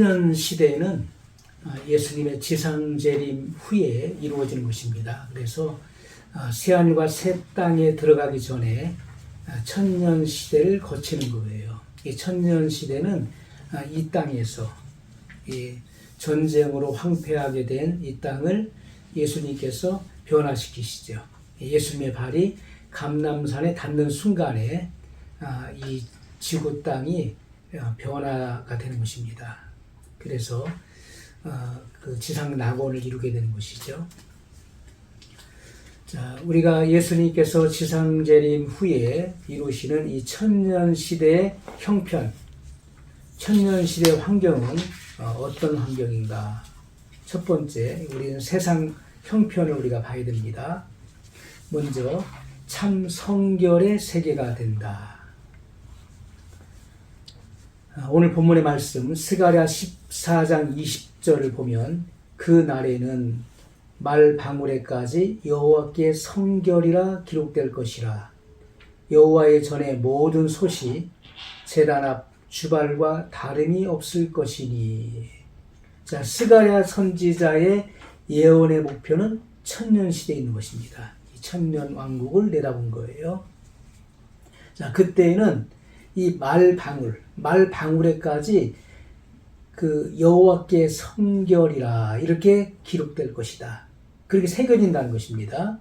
천년 시대에는 예수님의 지상재림 후에 이루어지는 것입니다. 그래서 새하늘과 새 땅에 들어가기 전에 천년 시대를 거치는 거예요. 이 천년 시대는 이 땅에서 이 전쟁으로 황폐하게 된 이 땅을 예수님께서 변화시키시죠. 예수님의 발이 감람산에 닿는 순간에 이 지구 땅이 변화가 되는 것입니다. 그래서 그 지상 낙원을 이루게 되는 것이죠. 자, 우리가 예수님께서 지상 재림 후에 이루시는 이 천년 시대의 형편, 천년 시대의 환경은 어떤 환경인가? 첫 번째, 우리는 세상 형편을 우리가 봐야 됩니다. 먼저 참 성결의 세계가 된다. 오늘 본문의 말씀 스가랴 14장 20절을 보면 그 날에는 말 방울에까지 여호와께 성결이라 기록될 것이라. 여호와의 전에 모든 솥이 제단 앞 주발과 다름이 없을 것이니. 자, 스가랴 선지자의 예언의 목표는 천년 시대에 있는 것입니다. 이 천년 왕국을 내다본 거예요. 자, 그때에는 이 말 방울에까지 그 여호와께 성결이라 이렇게 기록될 것이다. 그렇게 새겨진다는 것입니다.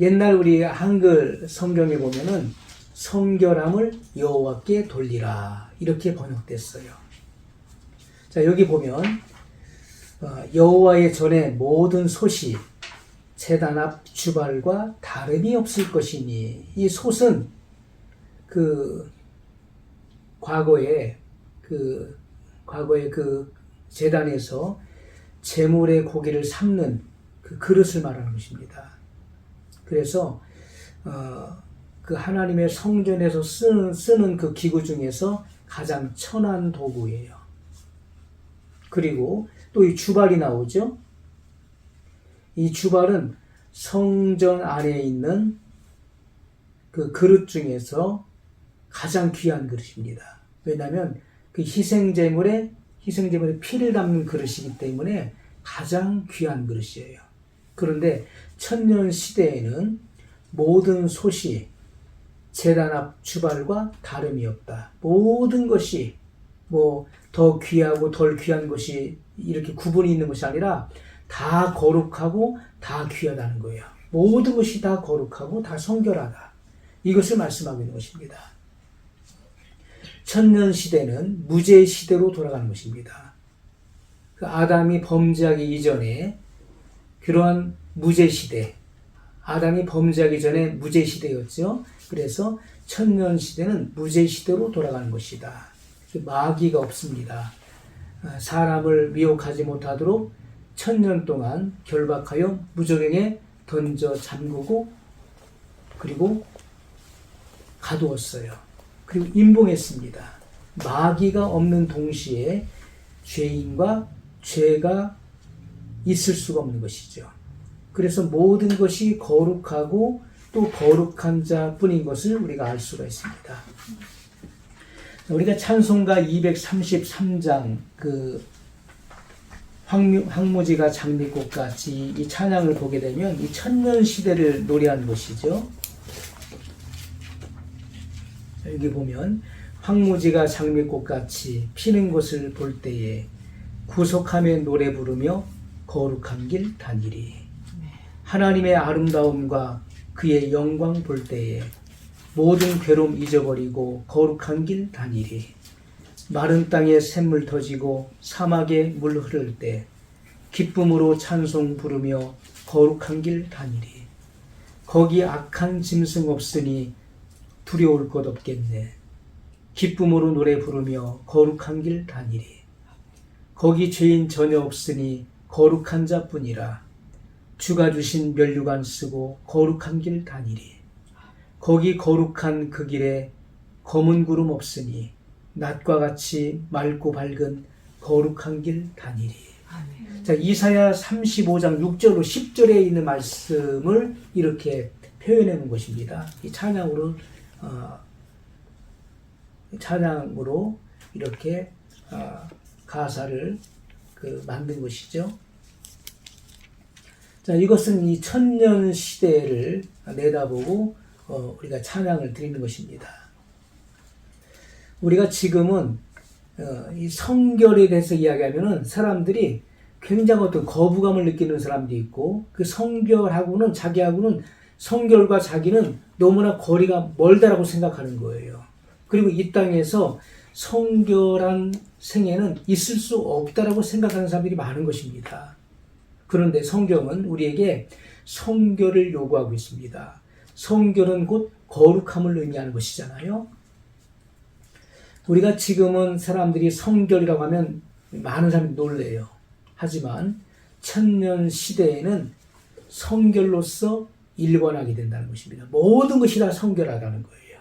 옛날 우리 한글 성경에 보면은 성결함을 여호와께 돌리라 이렇게 번역됐어요. 자, 여기 보면 여호와의 전에 모든 솥이 제단 앞 주발과 다름이 없을 것이니. 이 솥은 그 과거에 그 제단에서 제물의 고기를 삶는 그 그릇을 말하는 것입니다. 그래서 그 하나님의 성전에서 쓰는 그 기구 중에서 가장 천한 도구예요. 그리고 또 이 주발이 나오죠. 이 주발은 성전 안에 있는 그 그릇 중에서 가장 귀한 그릇입니다. 왜냐하면 그 희생제물에 피를 담는 그릇이기 때문에 가장 귀한 그릇이에요. 그런데 천년 시대에는 모든 솥이 제단 앞 주발과 다름이 없다. 모든 것이 뭐 더 귀하고 덜 귀한 것이 이렇게 구분이 있는 것이 아니라 다 거룩하고 다 귀하다는 거예요. 모든 것이 다 거룩하고 다 성결하다. 이것을 말씀하고 있는 것입니다. 천년 시대는 무죄 시대로 돌아가는 것입니다. 그 아담이 범죄하기 이전에 그러한 무죄 시대, 아담이 범죄하기 전에 무죄 시대였죠. 그래서 천년 시대는 무죄 시대로 돌아가는 것이다. 마귀가 없습니다. 사람을 미혹하지 못하도록 천년 동안 결박하여 무저갱에 던져 잠그고 그리고 가두었어요. 그리고 임봉했습니다. 마귀가 없는 동시에 죄인과 죄가 있을 수가 없는 것이죠. 그래서 모든 것이 거룩하고 또 거룩한 자뿐인 것을 우리가 알 수가 있습니다. 우리가 찬송가 233장 그 황무지가 장미꽃같이 이 찬양을 보게 되면 이 천년 시대를 노래하는 것이죠. 여기 보면 황무지가 장미꽃같이 피는 것을 볼 때에 구속함에 노래 부르며 거룩한 길 다니리. 하나님의 아름다움과 그의 영광 볼 때에 모든 괴로움 잊어버리고 거룩한 길 다니리. 마른 땅에 샘물 터지고 사막에 물 흐를 때 기쁨으로 찬송 부르며 거룩한 길 다니리. 거기 악한 짐승 없으니 두려울 것 없겠네. 기쁨으로 노래 부르며 거룩한 길 다니리. 거기 죄인 전혀 없으니 거룩한 자뿐이라. 주가 주신 면류관 쓰고 거룩한 길 다니리. 거기 거룩한 그 길에 검은 구름 없으니 낮과 같이 맑고 밝은 거룩한 길 다니리. 아멘. 자, 이사야 35장 6절로 10절에 있는 말씀을 이렇게 표현해 놓은 것입니다. 이 찬양으로 이렇게 가사를 만든 것이죠. 자, 이것은 이 천년 시대를 내다보고 우리가 찬양을 드리는 것입니다. 우리가 지금은 이 성결에 대해서 이야기하면은 사람들이 굉장히 어떤 거부감을 느끼는 사람도 있고, 그 성결하고는 자기하고는 성결과 자기는 너무나 거리가 멀다라고 생각하는 거예요. 그리고 이 땅에서 성결한 생애는 있을 수 없다라고 생각하는 사람들이 많은 것입니다. 그런데 성경은 우리에게 성결을 요구하고 있습니다. 성결은 곧 거룩함을 의미하는 것이잖아요. 우리가 지금은 사람들이 성결이라고 하면 많은 사람들이 놀래요. 하지만 천년 시대에는 성결로서 일관하게 된다는 것입니다. 모든 것이 다 성결하다는 거예요.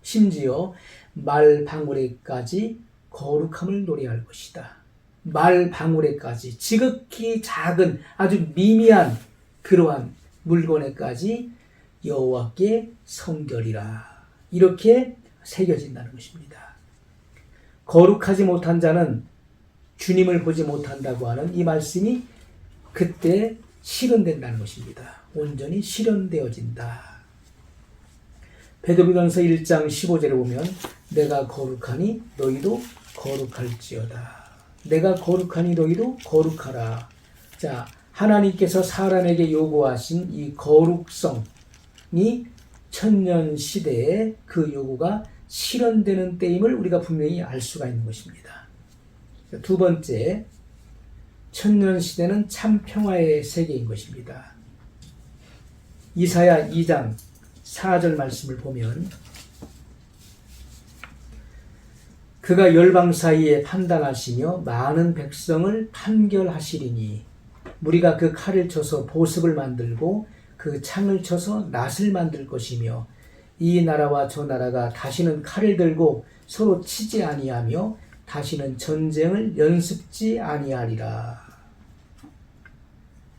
심지어 말 방울에까지 거룩함을 노래할 것이다. 말 방울에까지, 지극히 작은 아주 미미한 그러한 물건에까지 여호와께 성결이라, 이렇게 새겨진다는 것입니다. 거룩하지 못한 자는 주님을 보지 못한다고 하는 이 말씀이 그때 실현된다는 것입니다. 온전히 실현되어진다. 베드로전서 1장 15절에 보면 내가 거룩하니 너희도 거룩할지어다. 내가 거룩하니 너희도 거룩하라. 자, 하나님께서 사람에게 요구하신 이 거룩성이 천년 시대에 그 요구가 실현되는 때임을 우리가 분명히 알 수가 있는 것입니다. 두 번째, 천년 시대는 참 평화의 세계인 것입니다. 이사야 2장 4절 말씀을 보면 그가 열방 사이에 판단하시며 많은 백성을 판결하시리니 무리가 그 칼을 쳐서 보습을 만들고 그 창을 쳐서 낫을 만들 것이며 이 나라와 저 나라가 다시는 칼을 들고 서로 치지 아니하며 다시는 전쟁을 연습지 아니하리라.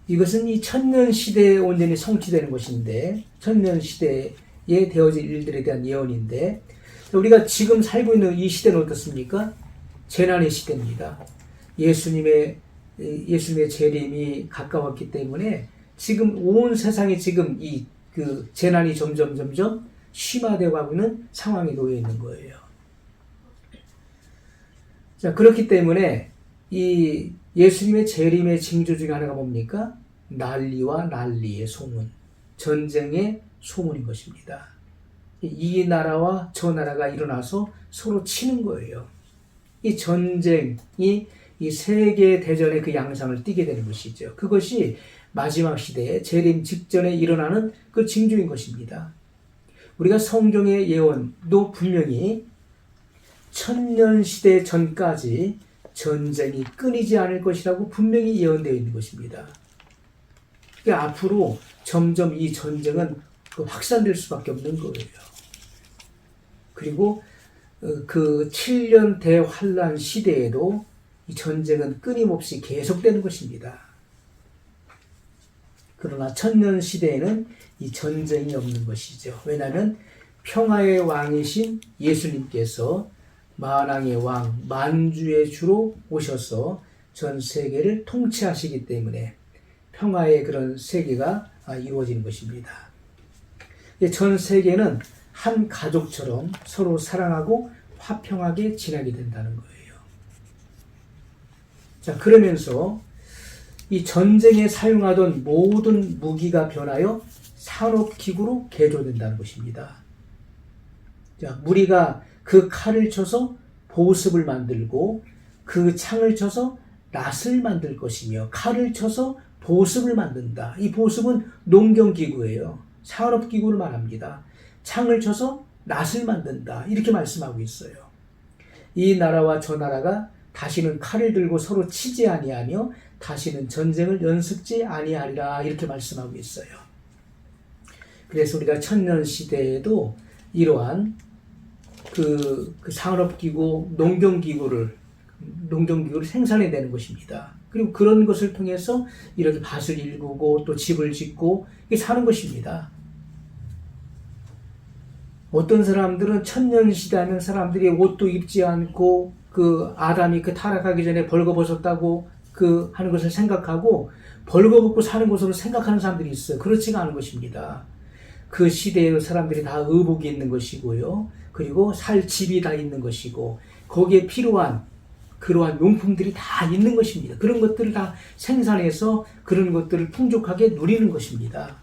이것은 이 천년 시대에 온전히 성취되는 것인데, 천년 시대에 되어질 일들에 대한 예언인데, 우리가 지금 살고 있는 이 시대는 어떻습니까? 재난의 시대입니다. 예수님의 재림이 가까웠기 때문에 지금 온 세상에 지금 그 재난이 점점 심화되고 하고 있는 상황에 놓여 있는 거예요. 자, 그렇기 때문에 이 예수님의 재림의 징조 중에 하나가 뭡니까? 난리와 난리의 소문, 전쟁의 소문인 것입니다. 이 나라와 저 나라가 일어나서 서로 치는 거예요. 이 전쟁이 이 세계 대전의 그 양상을 띠게 되는 것이죠. 그것이 마지막 시대에 재림 직전에 일어나는 그 징조인 것입니다. 우리가 성경의 예언도 분명히 천년 시대 전까지 전쟁이 끊이지 않을 것이라고 분명히 예언되어 있는 것입니다. 그러니까 앞으로 점점 이 전쟁은 확산될 수밖에 없는 거예요. 그리고 그 7년 대환란 시대에도 이 전쟁은 끊임없이 계속되는 것입니다. 그러나 천년 시대에는 이 전쟁이 없는 것이죠. 왜냐하면 평화의 왕이신 예수님께서 만왕의 왕, 만주의 주로 오셔서 전 세계를 통치하시기 때문에 평화의 그런 세계가 이루어지는 것입니다. 전 세계는 한 가족처럼 서로 사랑하고 화평하게 지내게 된다는 거예요. 자, 그러면서 이 전쟁에 사용하던 모든 무기가 변하여 산업기구로 개조된다는 것입니다. 자, 무리가 그 칼을 쳐서 보습을 만들고 그 창을 쳐서 낫을 만들 것이며, 칼을 쳐서 보습을 만든다. 이 보습은 농경기구예요. 산업기구를 말합니다. 창을 쳐서 낫을 만든다. 이렇게 말씀하고 있어요. 이 나라와 저 나라가 다시는 칼을 들고 서로 치지 아니하며 다시는 전쟁을 연습지 아니하리라. 이렇게 말씀하고 있어요. 그래서 우리가 천년 시대에도 이러한 그 산업기구, 농경기구를 생산해내는 것입니다. 그리고 그런 것을 통해서 이렇게 밭을 일구고 또 집을 짓고 사는 것입니다. 어떤 사람들은 천년 시대 하는 사람들이 옷도 입지 않고 그 아담이 그 타락하기 전에 벌거벗었다고 그 하는 것을 생각하고 벌거벗고 사는 것으로 생각하는 사람들이 있어요. 그렇지가 않은 것입니다. 그 시대의 사람들이 다 의복이 있는 것이고요. 그리고 살 집이 다 있는 것이고 거기에 필요한 그러한 용품들이 다 있는 것입니다. 그런 것들을 다 생산해서 그런 것들을 풍족하게 누리는 것입니다.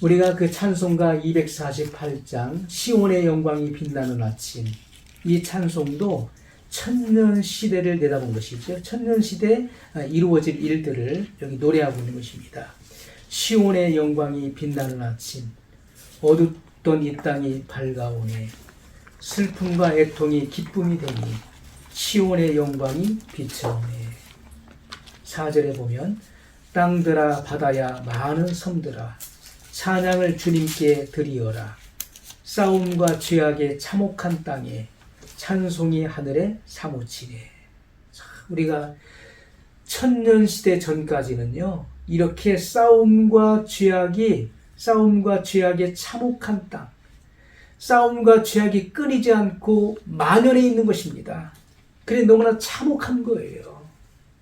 우리가 그 찬송가 248장 시온의 영광이 빛나는 아침, 이 찬송도 천년 시대를 내다본 것이죠. 천년 시대에 이루어질 일들을 여기 노래하고 있는 것입니다. 시온의 영광이 빛나는 아침, 어둡던 이 땅이 밝아오네. 슬픔과 애통이 기쁨이 되니 시온의 영광이 비쳐오네. 4절에 보면 땅들아 바다야 많은 섬들아 찬양을 주님께 드리어라. 싸움과 죄악의 참혹한 땅에 찬송이 하늘에 사무치네. 우리가 천년시대 전까지는요, 이렇게 싸움과 죄악의 참혹한 땅, 싸움과 죄악이 끊이지 않고 만연해 있는 것입니다. 그래 너무나 참혹한 거예요.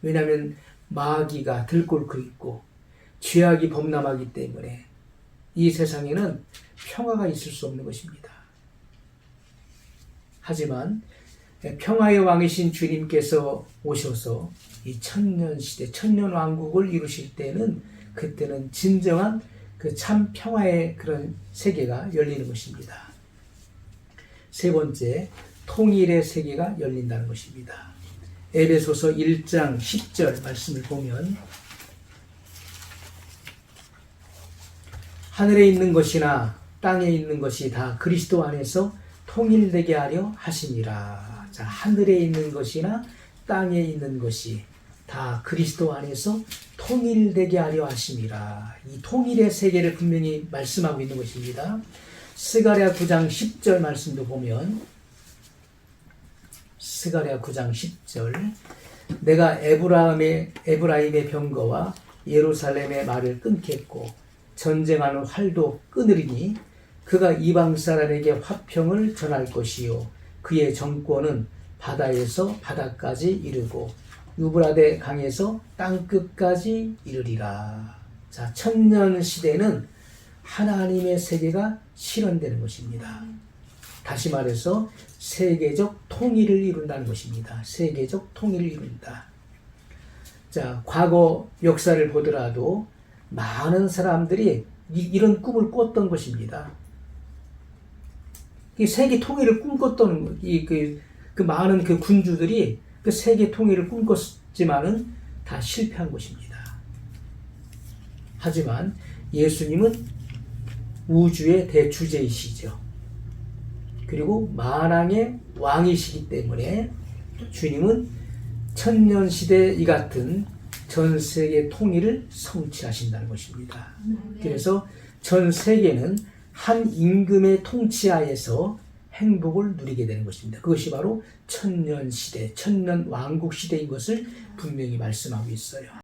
왜냐하면 마귀가 들끓고 있고 죄악이 범람하기 때문에 이 세상에는 평화가 있을 수 없는 것입니다. 하지만 평화의 왕이신 주님께서 오셔서 이 천년시대, 천년왕국을 이루실 때는 그때는 진정한 그 참 평화의 그런 세계가 열리는 것입니다. 세 번째, 통일의 세계가 열린다는 것입니다. 에베소서 1장 10절 말씀을 보면 하늘에 있는 것이나 땅에 있는 것이 다 그리스도 안에서 통일되게 하려 하심이라. 자, 하늘에 있는 것이나 땅에 있는 것이 다 그리스도 안에서 통일되게 하려 하심이라. 이 통일의 세계를 분명히 말씀하고 있는 것입니다. 스가랴 9장 10절 말씀도 보면 스가랴 9장 10절 내가 에브라임의 병거와 예루살렘의 말을 끊겠고 전쟁하는 활도 끊으리니 그가 이방 사람에게 화평을 전할 것이요 그의 정권은 바다에서 바다까지 이르고 유브라데 강에서 땅끝까지 이르리라. 자, 천년 시대는 하나님의 세계가 실현되는 것입니다. 다시 말해서 세계적 통일을 이룬다는 것입니다. 세계적 통일을 이룬다. 자, 과거 역사를 보더라도 많은 사람들이 이런 꿈을 꿨던 것입니다. 이 세계 통일을 꿈꿨던 그 많은 그 군주들이 그 세계 통일을 꿈꿨지만은 다 실패한 것입니다. 하지만 예수님은 우주의 대주제이시죠. 그리고 만왕의 왕이시기 때문에 주님은 천년시대 이 같은 전 세계 통일을 성취하신다는 것입니다. 그래서 전 세계는 한 임금의 통치하에서 행복을 누리게 되는 것입니다. 그것이 바로 천년시대, 천년왕국 시대인 것을 분명히 말씀하고 있어요.